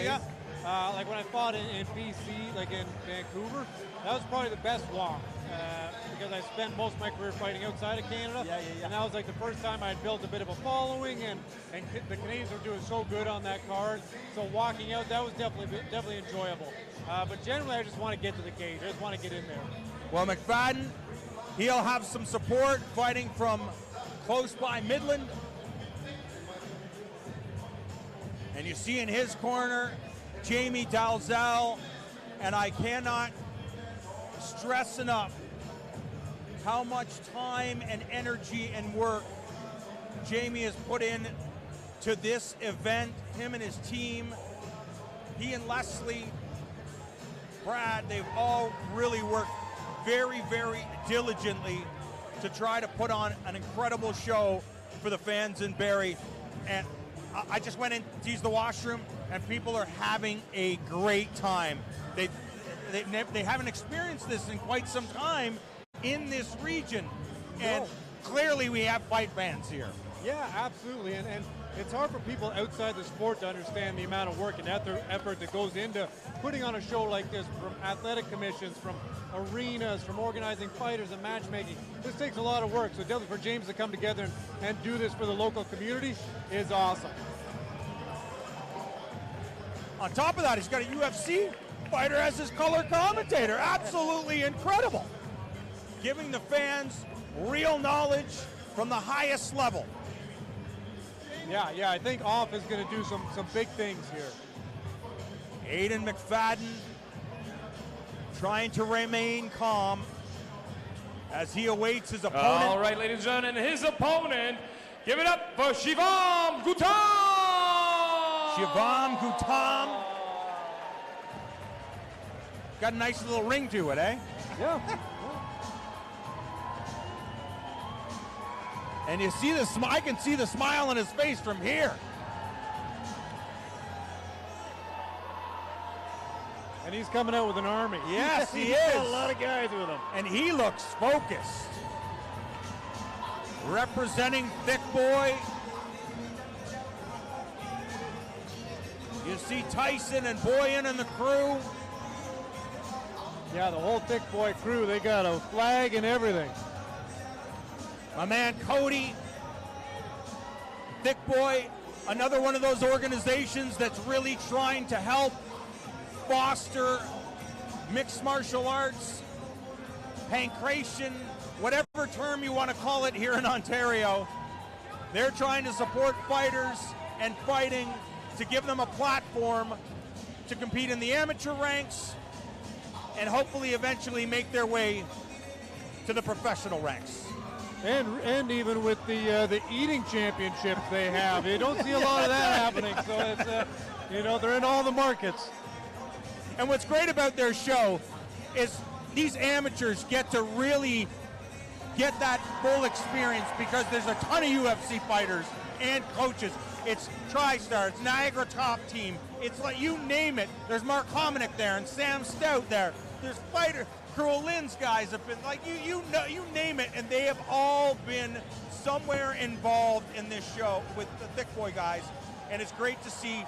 you. Like when I fought in BC, like in Vancouver, that was probably the best walk because I spent most of my career fighting outside of Canada. And that was like the first time I had built a bit of a following, and the Canadians were doing so good on that card. So walking out, that was definitely enjoyable. But generally, I just want to get to the cage. I just want to get in there. Well, MacPhaden, he'll have some support fighting from close by Midland. And you see in his corner, Jamie Dalzell, and I cannot stress enough how much time and energy and work Jamie has put in to this event. Him and his team, he and Leslie, Brad, they've all really worked very, very diligently to try to put on an incredible show for the fans in Barrie. And I just went in to use the washroom, and people are having a great time. They haven't experienced this in quite some time in this region, and clearly we have fight fans here. Yeah, absolutely, and it's hard for people outside the sport to understand the amount of work and effort that goes into putting on a show like this, from athletic commissions, from arenas, from organizing fighters and matchmaking. This takes a lot of work, so definitely for James to come together and do this for the local community is awesome. On top of that, he's got a UFC fighter as his color commentator. Absolutely incredible. Giving the fans real knowledge from the highest level. Yeah, I think OFF is going to do some big things here. Ayden MacPhaden trying to remain calm as he awaits his opponent. All right, ladies and gentlemen, his opponent, give it up for Shivam Gautam! Shivam Gautam. Got a nice little ring to it, eh? Yeah. And you see the smile, I can see the smile on his face from here. And he's coming out with an army. Yes, he He's is. got a lot of guys with him. And he looks focused. Representing Thick Boy. You see Tyson and Boyan and the crew. Yeah, the whole Thick Boy crew, they got a flag and everything. My man Cody, Thick Boy, another one of those organizations that's really trying to help foster mixed martial arts, pancration, whatever term you want to call it here in Ontario. They're trying to support fighters and fighting to give them a platform to compete in the amateur ranks and hopefully eventually make their way to the professional ranks. And even with the eating championships they have, you don't see a lot of that happening. So it's they're in all the markets. And what's great about their show is these amateurs get to really get that full experience because there's a ton of UFC fighters and coaches. It's TriStar, it's Niagara Top Team, it's like you name it. There's Mark Hominick there and Sam Stout there. There's fighter. Cruel Lynn's guys have been like you name it, and they have all been somewhere involved in this show with the Thick Boy guys, and it's great to see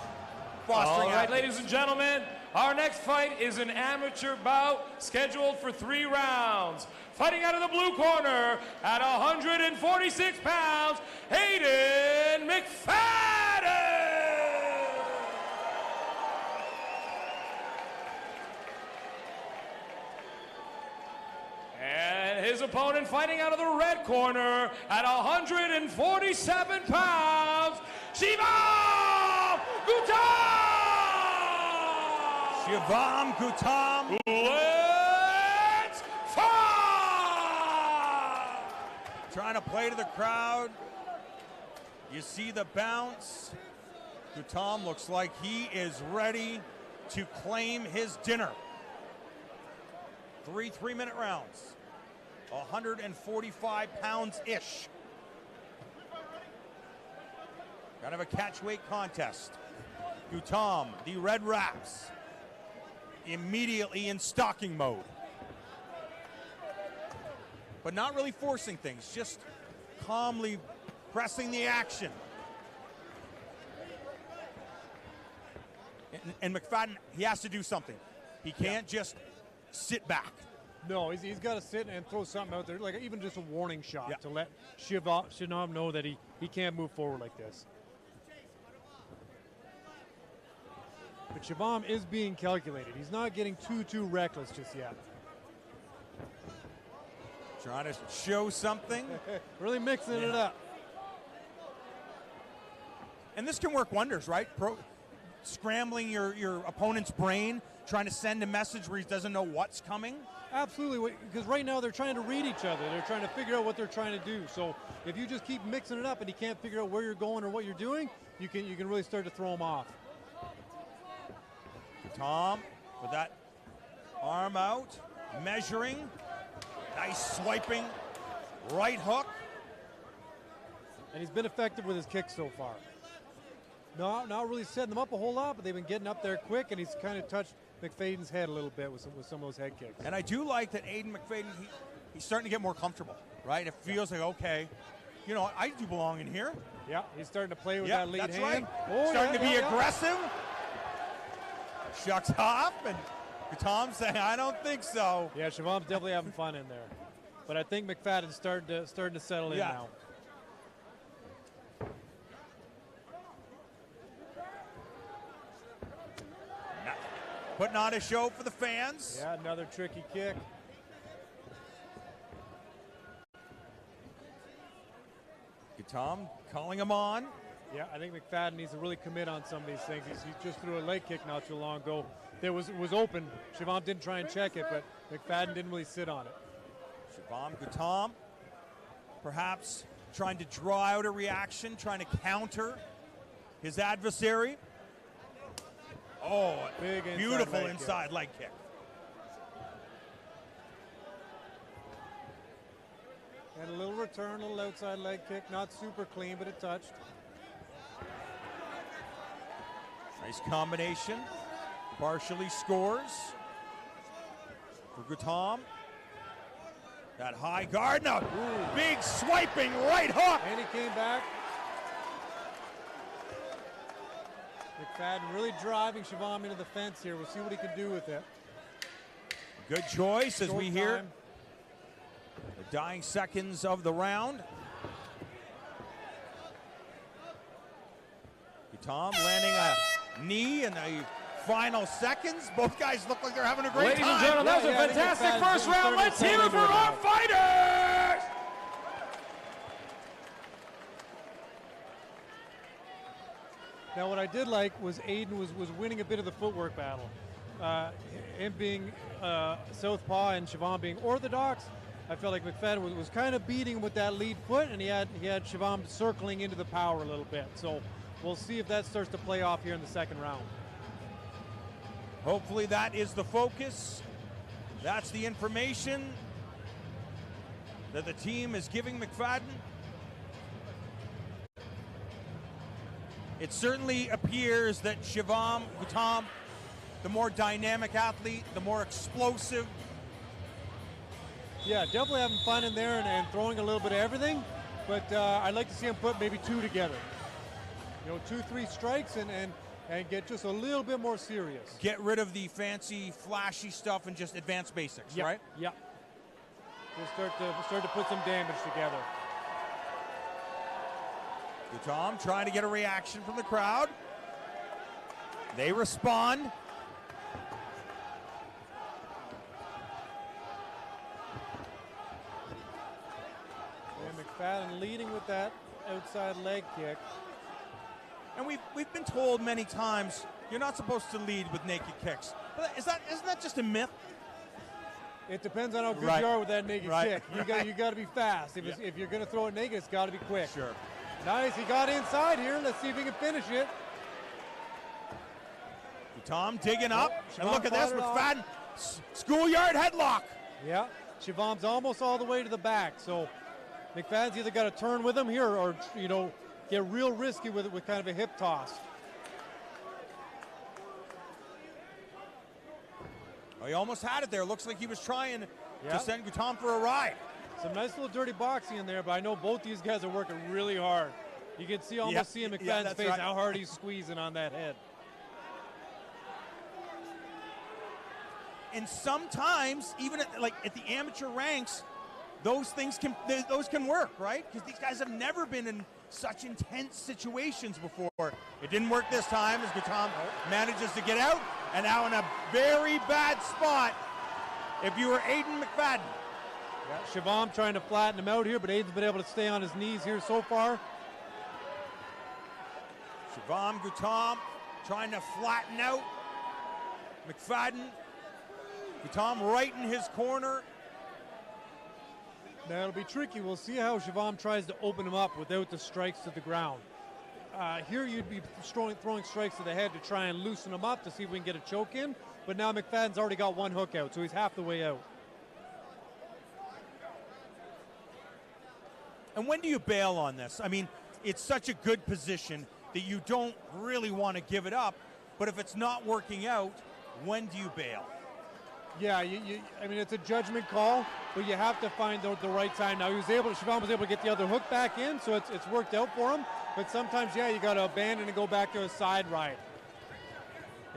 fostering. All right, ladies and gentlemen, our next fight is an amateur bout scheduled for 3 rounds. Fighting out of the blue corner at 146 pounds, Ayden MacPhaden! And his opponent fighting out of the red corner at 147 pounds, Shivam Gautam! Shivam Gautam. Let's fight! Trying to play to the crowd. You see the bounce. Gautam looks like he is ready to claim his dinner. 3 3-minute rounds, 145 pounds-ish. Kind of a catch-weight contest. Gautam, the red wraps, immediately in stalking mode. But not really forcing things, just calmly pressing the action. And MacPhaden, he has to do something. He can't just sit back. No, he's got to sit and throw something out there, like even just a warning shot to let Shivam know that he can't move forward like this. But Shivam is being calculated. He's not getting too reckless just yet. Trying to show something. Really mixing it up. And this can work wonders, right? Scrambling your opponent's brain, trying to send a message where he doesn't know what's coming. Absolutely, because right now they're trying to read each other. They're trying to figure out what they're trying to do. So if you just keep mixing it up and he can't figure out where you're going or what you're doing, you can really start to throw him off. Tom with that arm out, measuring, nice swiping, right hook. And he's been effective with his kicks so far. Not really setting them up a whole lot, but they've been getting up there quick, and he's kind of touched MacPhaden's head a little bit with some of those head kicks. And I do like that Ayden MacPhaden, he's starting to get more comfortable, right? It feels like, okay, you know, I do belong in here. Yeah, he's starting to play with that lead that's hand. Right. Oh, starting to be aggressive. Shucks off, and Gautam's saying, I don't think so. Yeah, Shivam's definitely having fun in there. But I think MacPhaden's starting to settle in now. Putting on a show for the fans. Yeah, another tricky kick. Gautam calling him on. Yeah, I think MacPhaden needs to really commit on some of these things. He just threw a leg kick not too long ago. It was open. Shivam didn't try and check it, but MacPhaden didn't really sit on it. Shivam Gautam perhaps trying to draw out a reaction, trying to counter his adversary. Oh, big beautiful inside leg kick. And a little return, a little outside leg kick. Not super clean, but it touched. Nice combination. Partially scores for Gautam. That high guard. Now, big swiping right hook. And he came back. MacPhaden really driving Shivam into the fence here. We'll see what he can do with it. Good choice as we hear time. the dying seconds of the round. Gautam landing a knee in the final seconds. Both guys look like they're having a great time. Ladies and gentlemen, that was a fantastic first round. Let's hear it for our fighters! Now, what I did like was Ayden was winning a bit of the footwork battle. Him being southpaw and Shivam being orthodox, I felt like MacPhaden was kind of beating with that lead foot, and he had Shivam circling into the power a little bit. So we'll see if that starts to play off here in the second round. Hopefully that is the focus. That's the information that the team is giving MacPhaden. It certainly appears that Shivam Gautam, the more dynamic athlete, the more explosive. Yeah, definitely having fun in there and throwing a little bit of everything. But I'd like to see him put maybe two together. You know, 2-3 strikes and get just a little bit more serious. Get rid of the fancy, flashy stuff and just advanced basics, right? Yeah. Just start to put some damage together. Gautam trying to get a reaction from the crowd. They respond. And MacPhaden leading with that outside leg kick. And we've been told many times you're not supposed to lead with naked kicks. But isn't that just a myth? It depends on how good you are with that naked kick. You got to be fast. If you're going to throw it naked, it's got to be quick. Sure. Nice, he got inside here. Let's see if he can finish it. Gautam digging up, and look at this, MacPhaden, schoolyard headlock. Yeah, Shivam's almost all the way to the back, so MacPhaden's either got to turn with him here or, you know, get real risky with it with kind of a hip toss. Oh, he almost had it there. Looks like he was trying to send Gautam for a ride. Some nice little dirty boxing in there, but I know both these guys are working really hard. You can see MacPhaden's face how hard he's squeezing on that head. And sometimes, even at the amateur ranks, those can work, right? Because these guys have never been in such intense situations before. It didn't work this time as Gautam manages to get out, and now in a very bad spot if you were Ayden MacPhaden. Yeah, Shivam trying to flatten him out here, but Ayden's been able to stay on his knees here so far. Shivam Gautam trying to flatten out MacPhaden. Gautam right in his corner. Now it'll be tricky. We'll see how Shivam tries to open him up without the strikes to the ground. Here you'd be throwing strikes to the head to try and loosen him up to see if we can get a choke in. But now MacPhaden's already got one hook out, so he's half the way out. And when do you bail on this? I mean, it's such a good position that you don't really want to give it up. But if it's not working out, when do you bail? Yeah, I mean, it's a judgment call, but you have to find the right time. Now, Shivam was able to get the other hook back in, so it's worked out for him. But sometimes, yeah, you got to abandon and go back to a side ride.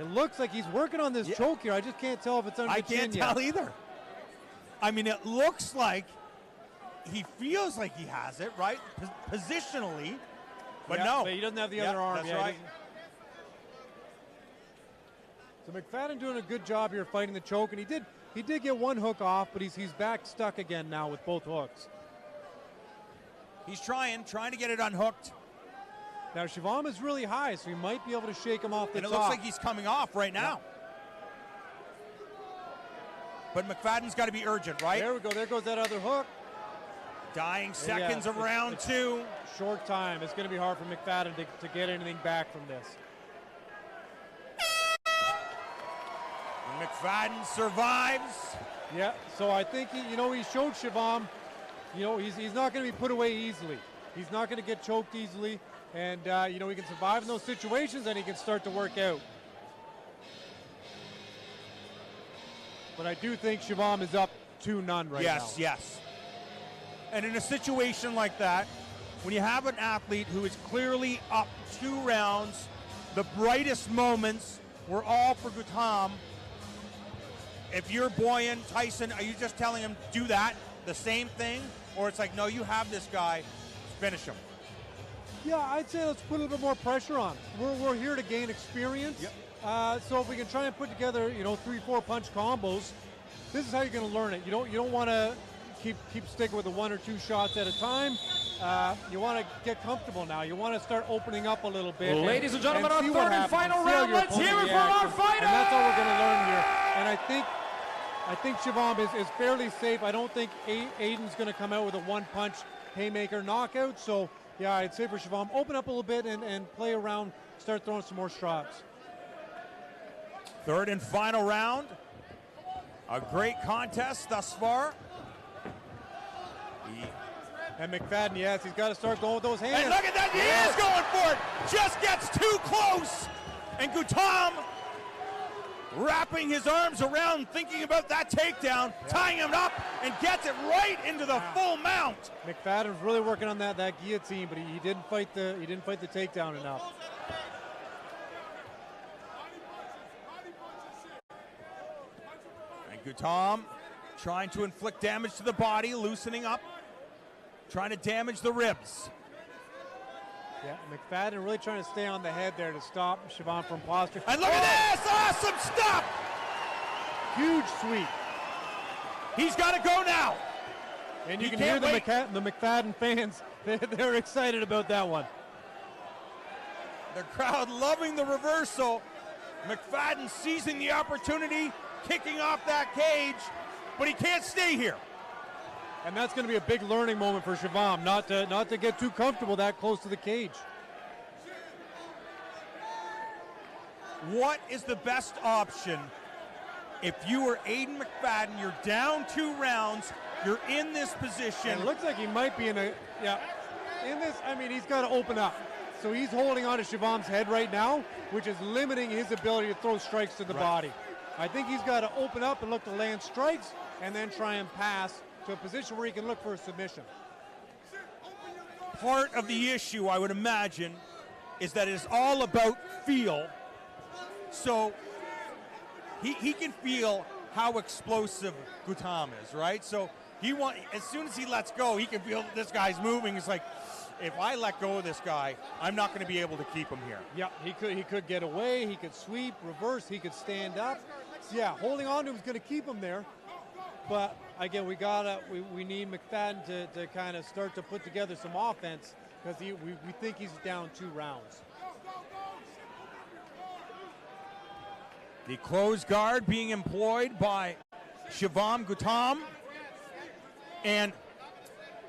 It looks like he's working on this choke here. I just can't tell if it's under the chin yet. I can't tell either. I mean, it looks like he feels like he has it, right? Positionally, but no. But he doesn't have the other arm. That's right. So MacPhaden doing a good job here fighting the choke, and he did get one hook off, but he's back stuck again now with both hooks. He's trying to get it unhooked. Now Shivam is really high, so he might be able to shake him off the top. And it looks like he's coming off right now. But MacPhaden's got to be urgent, right? There we go. There goes that other hook. Dying seconds of round two. Short time. It's going to be hard for MacPhaden to get anything back from this. MacPhaden survives. Yeah, so I think he showed Shivam, he's not going to be put away easily. He's not going to get choked easily, and he can survive in those situations, and he can start to work out. But I do think Shivam is up 2-0 right now. Yes. And in a situation like that, when you have an athlete who is clearly up 2 rounds, the brightest moments were all for Gautam. If you're Boyan, Tyson, are you just telling him do that, the same thing? Or it's like, no, you have this guy, finish him? Yeah, I'd say let's put a little bit more pressure on. We're here to gain experience. Yep. So if we can try and put together, 3-4 punch combos, this is how you're going to learn it. You don't want to keep sticking with the 1 or 2 shots at a time. You want to get comfortable now. You want to start opening up a little bit. Ladies and gentlemen, our third and final round. Let's hear it for our fighter. And that's all we're going to learn here. And I think Shivam is fairly safe. I don't think Ayden's going to come out with a 1-punch haymaker knockout. So, yeah, I'd say for Shivam, open up a little bit and play around, start throwing some more straps. Third and final round. A great contest thus far. And MacPhaden, yes, he's got to start going with those hands. And look at that, he is going for it. Just gets too close. And Gautam wrapping his arms around, thinking about that takedown, tying him up, and gets it right into the full mount. MacPhaden's really working on that guillotine, but he didn't fight the takedown enough. And Gautam trying to inflict damage to the body, loosening up, trying to damage the ribs. Yeah, MacPhaden really trying to stay on the head there to stop Shivam from posture. And look at this! Awesome stuff! Huge sweep. He's got to go now. And you can hear the MacPhaden fans. They're excited about that one. The crowd loving the reversal. MacPhaden seizing the opportunity, kicking off that cage, but he can't stay here. And that's going to be a big learning moment for Shivam, not to get too comfortable that close to the cage. What is the best option if you were Ayden MacPhaden? You're down 2 rounds. You're in this position. And it looks like he might be in this. I mean, he's got to open up. So he's holding on to Shivam's head right now, which is limiting his ability to throw strikes to the body. I think he's got to open up and look to land strikes, and then try and pass to a position where he can look for a submission. Part of the issue, I would imagine, is that it's all about feel. So he can feel how explosive Gautam is, right? So as soon as he lets go, he can feel this guy's moving. It's like, if I let go of this guy, I'm not going to be able to keep him here. Yeah, he could get away, he could sweep, reverse, he could stand up. So yeah, holding on to him is going to keep him there. But again, we need MacPhaden to kind of start to put together some offense, because we think he's down 2 rounds. The closed guard being employed by Shivam Gautam. And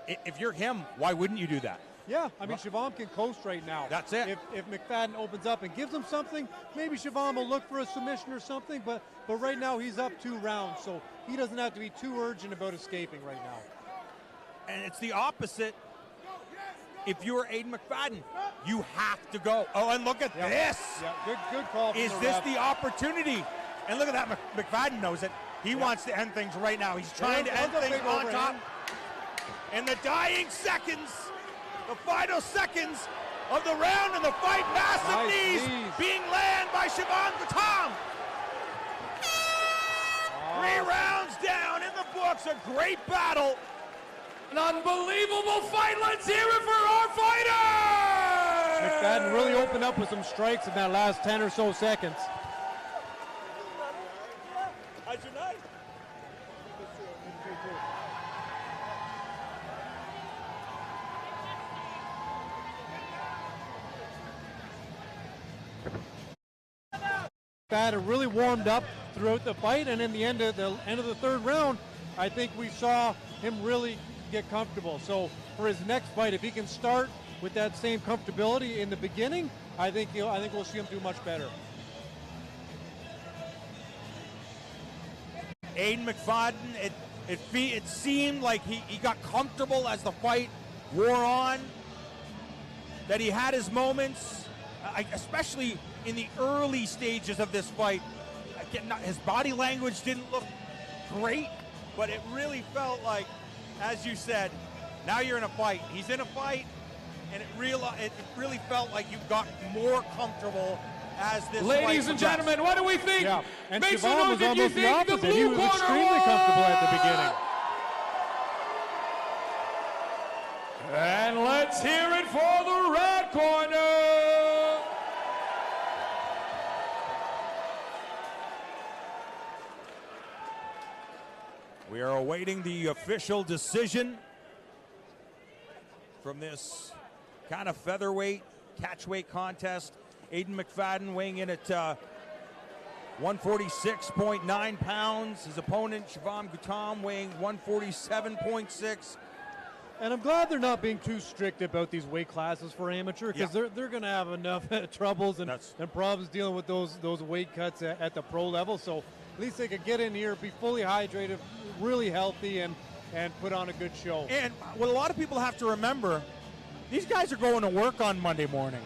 if you're him, why wouldn't you do that? Yeah, I mean, Shivam can coast right now. That's it. If MacPhaden opens up and gives him something, maybe Shivam will look for a submission or something, but right now he's up 2 rounds, so he doesn't have to be too urgent about escaping right now. And it's the opposite. If you're Ayden MacPhaden, you have to go. Oh, and look at this. Yeah, good call. Is this the opportunity? And look at that. MacPhaden knows it. He wants to end things right now. He's trying to end things on top. In the dying seconds, the final seconds of the round and the fight, massive knees being landed by Shivam Gautam. 3 rounds down in the books, a great battle. An unbelievable fight. Let's hear it for our fighter! MacPhaden really opened up with some strikes in that last 10 or so seconds. How's your night? MacPhaden really warmed up throughout the fight, and in the end of the 3rd round, I think we saw him really get comfortable. So for his next fight, if he can start with that same comfortability in the beginning, I think we'll see him do much better. Ayden MacPhaden, it seemed like he got comfortable as the fight wore on, that he had his moments, especially in the early stages of this fight. Again, his body language didn't look great, but it really felt like, as you said, now you're in a fight. He's in a fight, and it really felt like you got more comfortable as this Ladies and gentlemen, what do we think? Yeah. And Make some Shivam noise was if you almost the think the opposite. blue He was corner extremely comfortable at the beginning. And let's hear it for the red corner. We are awaiting the official decision from this kind of featherweight, catchweight contest. Ayden MacPhaden weighing in at 146.9 pounds. His opponent, Shivam Gautam, weighing 147.6. And I'm glad they're not being too strict about these weight classes for amateur, because they're going to have enough troubles and problems dealing with those weight cuts at the pro level. So at least they could get in here, be fully hydrated, really healthy, and put on a good show. And what a lot of people have to remember, these guys are going to work on Monday morning,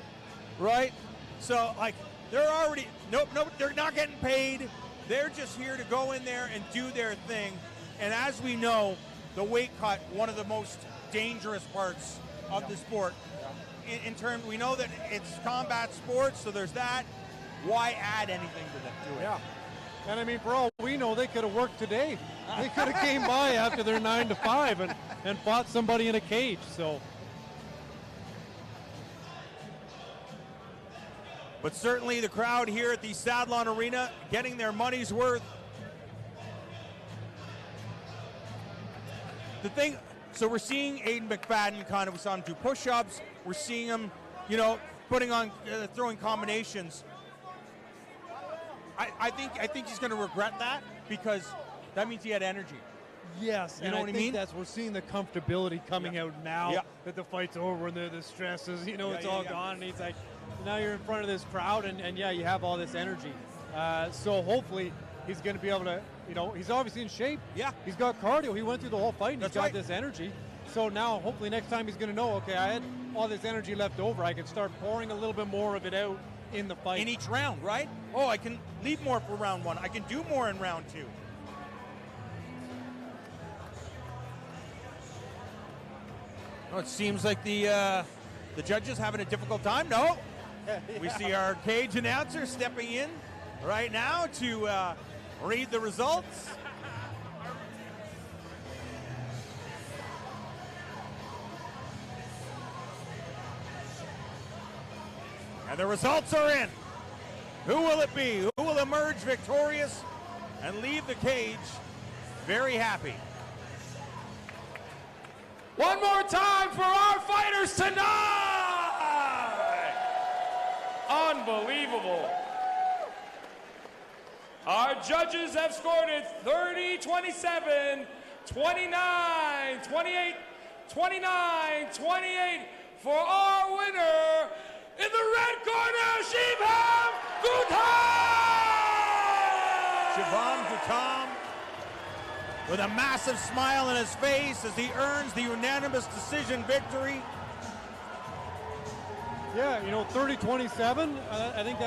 right? So, like, they're already, they're not getting paid. They're just here to go in there and do their thing. And as we know, the weight cut, one of the most dangerous parts of the sport. In terms, we know that it's combat sports, so there's that. Why add anything to it? Yeah. And I mean, for all we know, they could have worked today. They could have came by after their 9 to 5 and fought somebody in a cage. So. But certainly the crowd here at the Sadlon Arena getting their money's worth. The thing, so we're seeing Ayden MacPhaden kind of, we saw him do push-ups. We're seeing him, putting on, throwing combinations. I think he's going to regret that, because that means he had energy. Yes, you know what I mean? We're seeing the comfortability coming out now that the fight's over and the stresses, it's all gone. And he's like, now you're in front of this crowd, and you have all this energy. So hopefully he's going to be able to, he's obviously in shape. Yeah. He's got cardio. He went through the whole fight, and he's got right. this energy. So now hopefully next time he's going to know, okay, I had all this energy left over. I can start pouring a little bit more of it out in the fight. In each round, right? Oh, I can leave more for round 1. I can do more in round 2. Oh, it seems like the judges having a difficult time. No, we see our cage announcer stepping in right now to read the results. And the results are in. Who will it be? Who will emerge victorious and leave the cage very happy? One more time for our fighters tonight! Unbelievable. Our judges have scored it 30-27, 29-28, 29-28 for our winner in the red corner, Shivam Gautam! Shivam Gautam with a massive smile on his face as he earns the unanimous decision victory. Yeah, you know, 30-27, I think that's